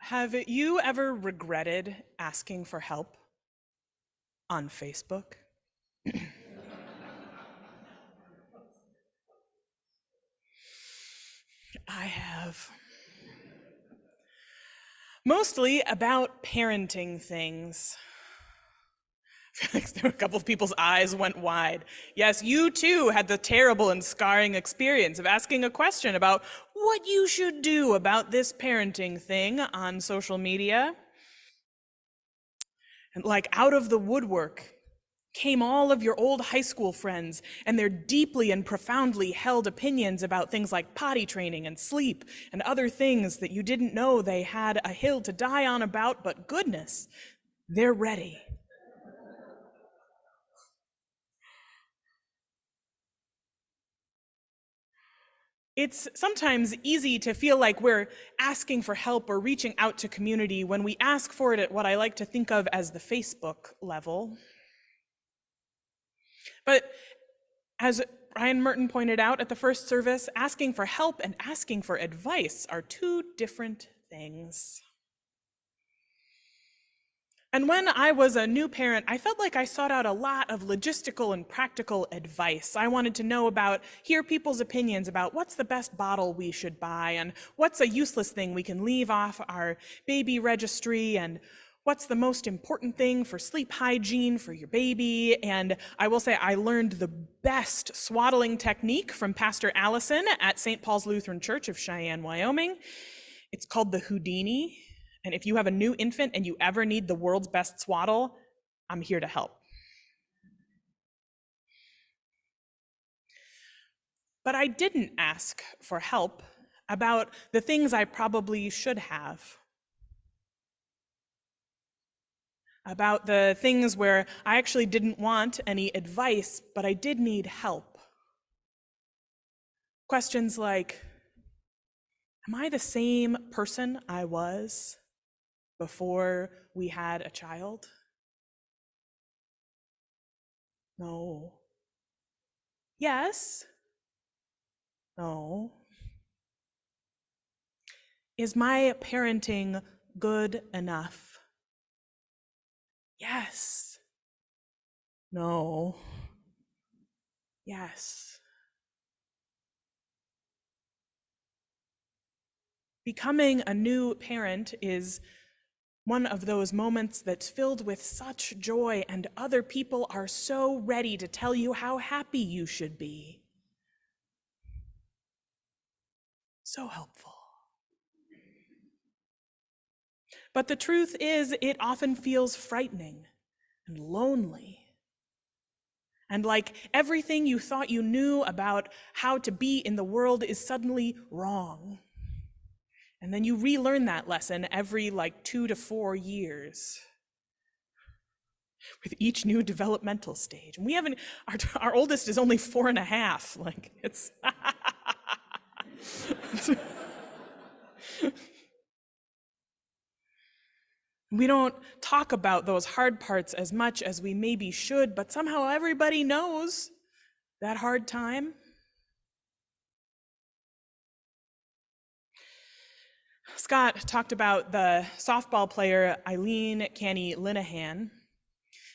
Have you ever regretted asking for help on Facebook? I have. Mostly about parenting things. A couple of people's eyes went wide. Yes, you too had the terrible and scarring experience of asking a question about what you should do about this parenting thing on social media. And like out of the woodwork came all of your old high school friends and their deeply and profoundly held opinions about things like potty training and sleep and other things that you didn't know they had a hill to die on about, but goodness, they're ready. It's sometimes easy to feel like we're asking for help or reaching out to community when we ask for it at what I like to think of as the Facebook level. But as Ryan Merton pointed out at the first service, asking for help and asking for advice are two different things. And when I was a new parent, I felt like I sought out a lot of logistical and practical advice. I wanted to know hear people's opinions about what's the best bottle we should buy, and what's a useless thing we can leave off our baby registry, and what's the most important thing for sleep hygiene for your baby. And I will say I learned the best swaddling technique from Pastor Allison at St. Paul's Lutheran Church of Cheyenne, Wyoming. It's called the Houdini. And if you have a new infant and you ever need the world's best swaddle, I'm here to help. But I didn't ask for help about the things I probably should have. About the things where I actually didn't want any advice, but I did need help. Questions like, am I the same person I was before we had a child? No. Yes. No. Is my parenting good enough? Yes. No. Yes. Becoming a new parent is one of those moments that's filled with such joy, and other people are so ready to tell you how happy you should be. So helpful. But the truth is, it often feels frightening and lonely. And like everything you thought you knew about how to be in the world is suddenly wrong. And then you relearn that lesson every 2 to 4 years with each new developmental stage. And we haven't, our oldest is only 4.5. It's we don't talk about those hard parts as much as we maybe should, but somehow everybody knows that hard time. Scott talked about the softball player Eileen Canny Linehan,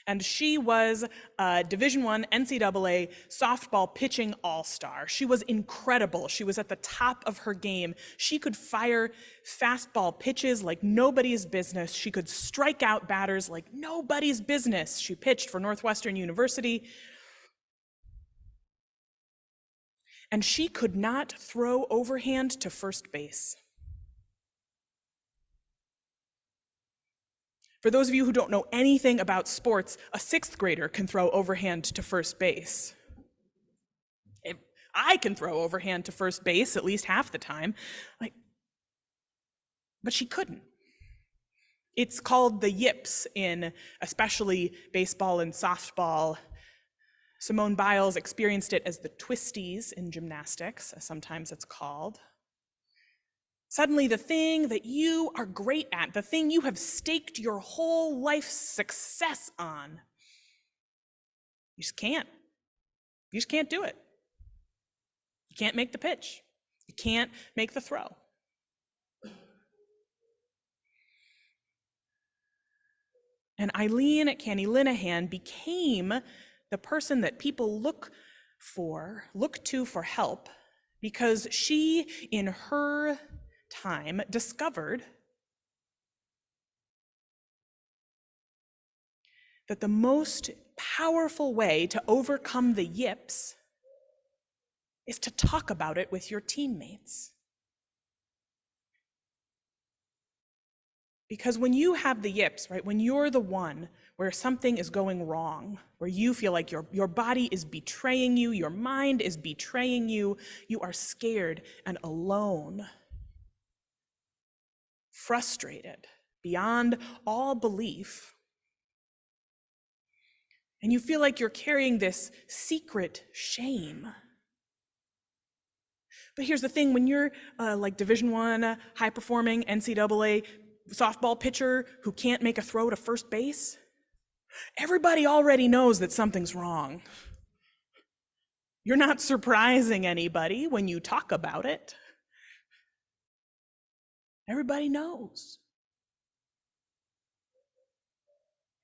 and she was a Division I NCAA softball pitching all-star. She was incredible. She was at the top of her game. She could fire fastball pitches like nobody's business. She could strike out batters like nobody's business. She pitched for Northwestern University. And she could not throw overhand to first base. For those of you who don't know anything about sports, a 6th grader can throw overhand to first base. I can throw overhand to first base at least half the time, but she couldn't. It's called the Yips in especially baseball and softball. Simone Biles experienced it as the twisties in gymnastics, as sometimes it's called. Suddenly, the thing that you are great at, the thing you have staked your whole life's success on, you just can't. You just can't do it. You can't make the pitch. You can't make the throw. And Eileen Canny Linehan became the person that people look to for help, because she, in her time, discovered that the most powerful way to overcome the yips is to talk about it with your teammates. Because when you have the yips, right, when you're the one where something is going wrong, where you feel like your body is betraying you, your mind is betraying you, you are scared and alone, frustrated beyond all belief, and you feel like you're carrying this secret shame. But here's the thing, when you're like Division I, high-performing NCAA softball pitcher who can't make a throw to first base, everybody already knows that something's wrong. You're not surprising anybody when you talk about it. Everybody knows.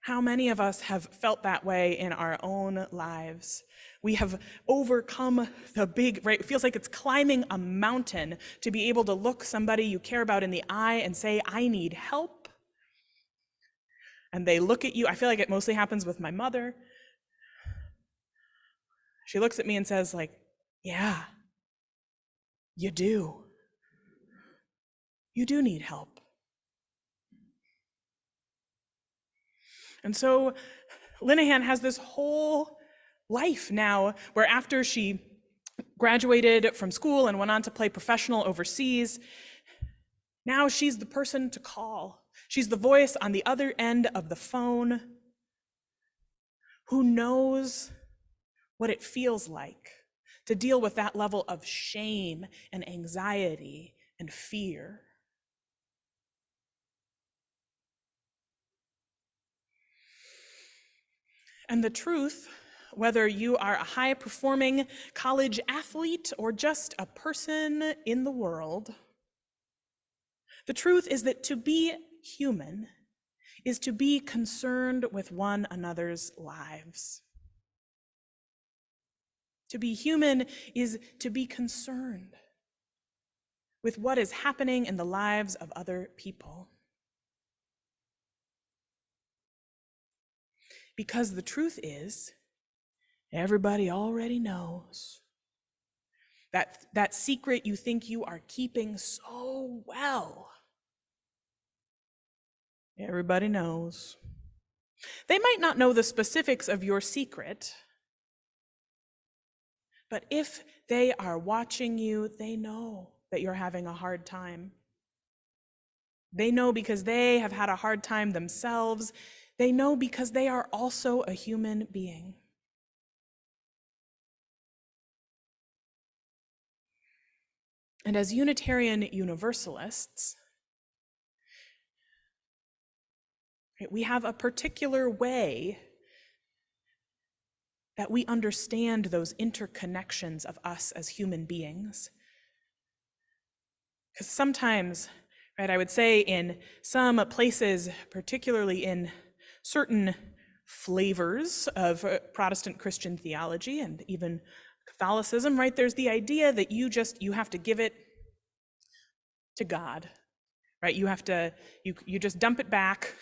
How many of us have felt that way in our own lives? We have overcome the big, right? It feels like it's climbing a mountain to be able to look somebody you care about in the eye and say, I need help. And they look at you. I feel like it mostly happens with my mother. She looks at me and says, like, yeah, you do. You do need help. And so Linehan has this whole life now where after she graduated from school and went on to play professional overseas, now she's the person to call. She's the voice on the other end of the phone who knows what it feels like to deal with that level of shame and anxiety and fear. And the truth, whether you are a high-performing college athlete or just a person in the world, the truth is that to be human is to be concerned with one another's lives. To be human is to be concerned with what is happening in the lives of other people. Because the truth is, everybody already knows that secret you think you are keeping so well. Everybody knows. They might not know the specifics of your secret, but if they are watching you, they know that you're having a hard time. They know because they have had a hard time themselves. They know because they are also a human being. And as Unitarian Universalists, we have a particular way that we understand those interconnections of us as human beings. Because sometimes, right, I would say in some places, particularly in certain flavors of Protestant Christian theology and even Catholicism, right, there's the idea that you have to give it to God, right? You have to, you just dump it back.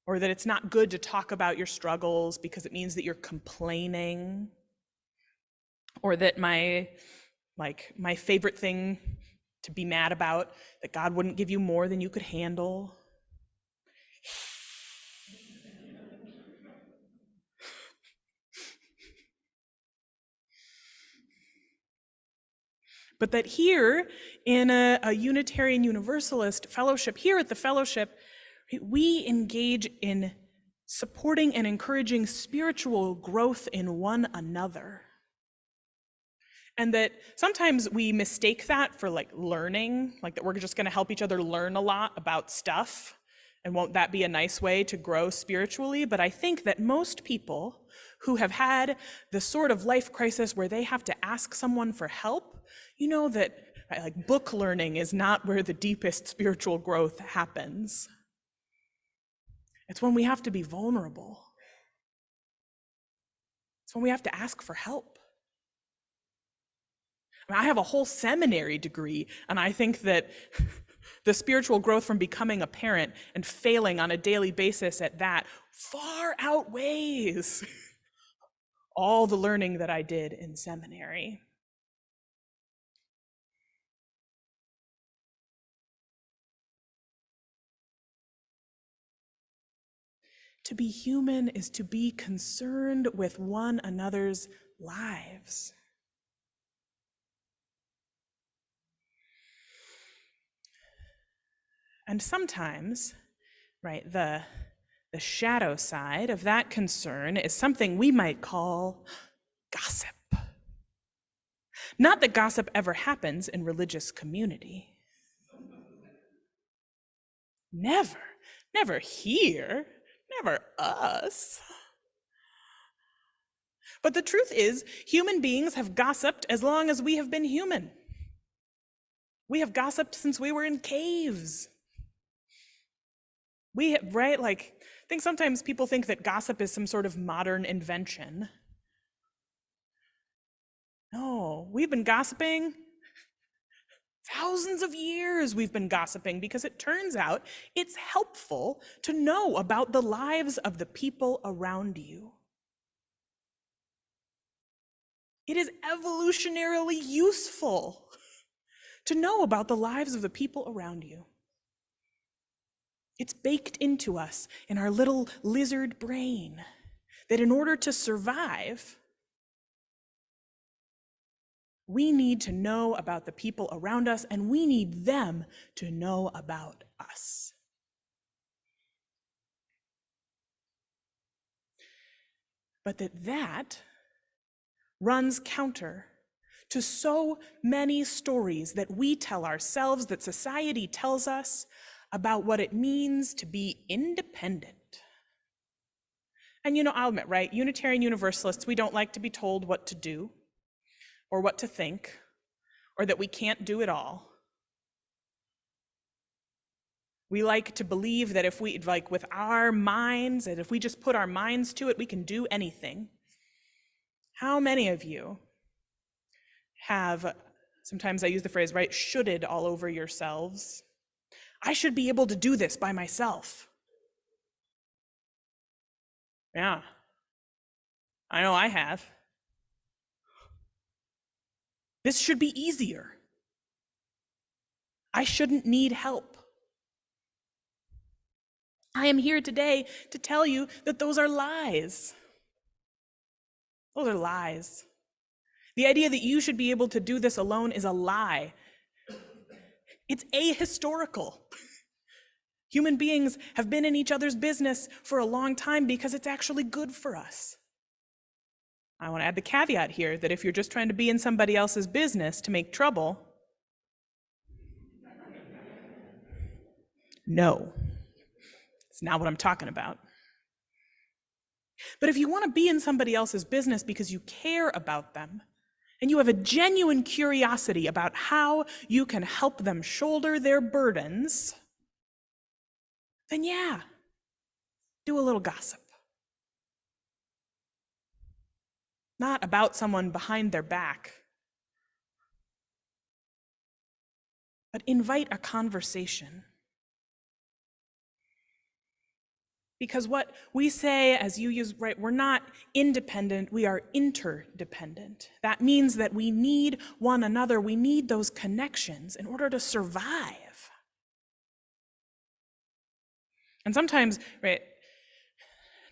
Or that it's not good to talk about your struggles because it means that you're complaining. Or that my favorite thing to be mad about, that God wouldn't give you more than you could handle. But that here in a Unitarian Universalist fellowship, here at the fellowship, we engage in supporting and encouraging spiritual growth in one another. And that sometimes we mistake that for like learning, like that we're just going to help each other learn a lot about stuff. And won't that be a nice way to grow spiritually? But I think that most people who have had the sort of life crisis where they have to ask someone for help, you know that Right? Like book learning is not where the deepest spiritual growth happens. It's when we have to be vulnerable. It's when we have to ask for help. I have a whole seminary degree, and I think that the spiritual growth from becoming a parent and failing on a daily basis at that far outweighs all the learning that I did in seminary. To be human is to be concerned with one another's lives. And sometimes, right, the shadow side of that concern is something we might call gossip. Not that gossip ever happens in religious community. Never, never here, never us. But the truth is, human beings have gossiped as long as we have been human. We have gossiped since we were in caves. Right? Like, I think sometimes people think that gossip is some sort of modern invention. No, we've been gossiping. Thousands of years we've been gossiping because it turns out it's helpful to know about the lives of the people around you. It is evolutionarily useful to know about the lives of the people around you. It's baked into us in our little lizard brain that in order to survive, we need to know about the people around us, and we need them to know about us. But that runs counter to so many stories that we tell ourselves, that society tells us about what it means to be independent. And I'll admit, right, Unitarian Universalists, we don't like to be told what to do or what to think, or that we can't do it all. We like to believe that if we, like with our minds, and if we just put our minds to it, we can do anything. How many of you have, sometimes I use the phrase, right, shoulded all over yourselves? I should be able to do this by myself. Yeah, I know I have. This should be easier. I shouldn't need help. I am here today to tell you that those are lies. Those are lies. The idea that you should be able to do this alone is a lie. It's ahistorical. Human beings have been in each other's business for a long time because it's actually good for us. I want to add the caveat here that if you're just trying to be in somebody else's business to make trouble, no, it's not what I'm talking about. But if you want to be in somebody else's business because you care about them, and you have a genuine curiosity about how you can help them shoulder their burdens, then yeah, do a little gossip. Not about someone behind their back, but invite a conversation. Because what we say, as you use, right, we're not independent, we are interdependent. That means that we need one another, we need those connections in order to survive. And sometimes, right,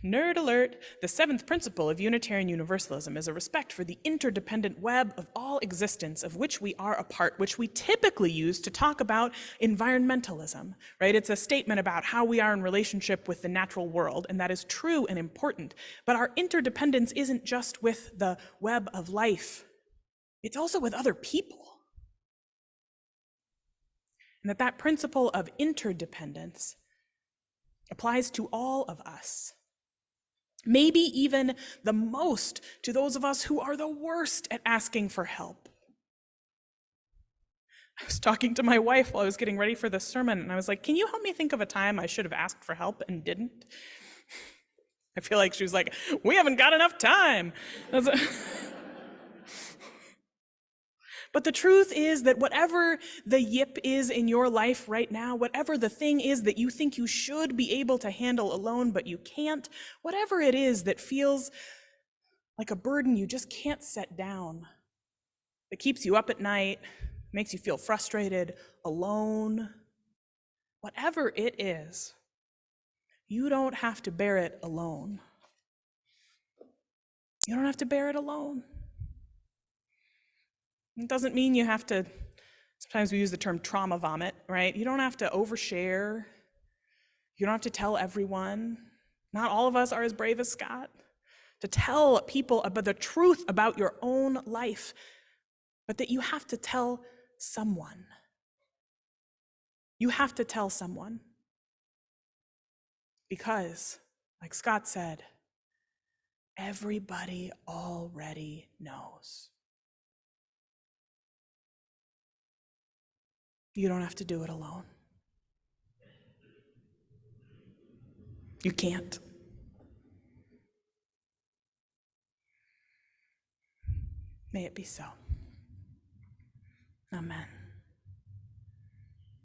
nerd alert, the seventh principle of Unitarian Universalism is a respect for the interdependent web of all existence of which we are a part, which we typically use to talk about environmentalism, right? It's a statement about how we are in relationship with the natural world, and that is true and important. But our interdependence isn't just with the web of life, it's also with other people. And that principle of interdependence applies to all of us. Maybe even the most to those of us who are the worst at asking for help. I was talking to my wife while I was getting ready for this sermon, and I was like, can you help me think of a time I should have asked for help and didn't? I feel like she was like, we haven't got enough time. But the truth is that whatever the yip is in your life right now, whatever the thing is that you think you should be able to handle alone but you can't, whatever it is that feels like a burden you just can't set down, that keeps you up at night, makes you feel frustrated, alone, whatever it is, you don't have to bear it alone. You don't have to bear it alone. It doesn't mean you have to, sometimes we use the term trauma vomit, right? You don't have to overshare. You don't have to tell everyone. Not all of us are as brave as Scott to tell people about the truth about your own life, but that you have to tell someone. You have to tell someone. Because, like Scott said, everybody already knows. You don't have to do it alone. You can't. May it be so. Amen.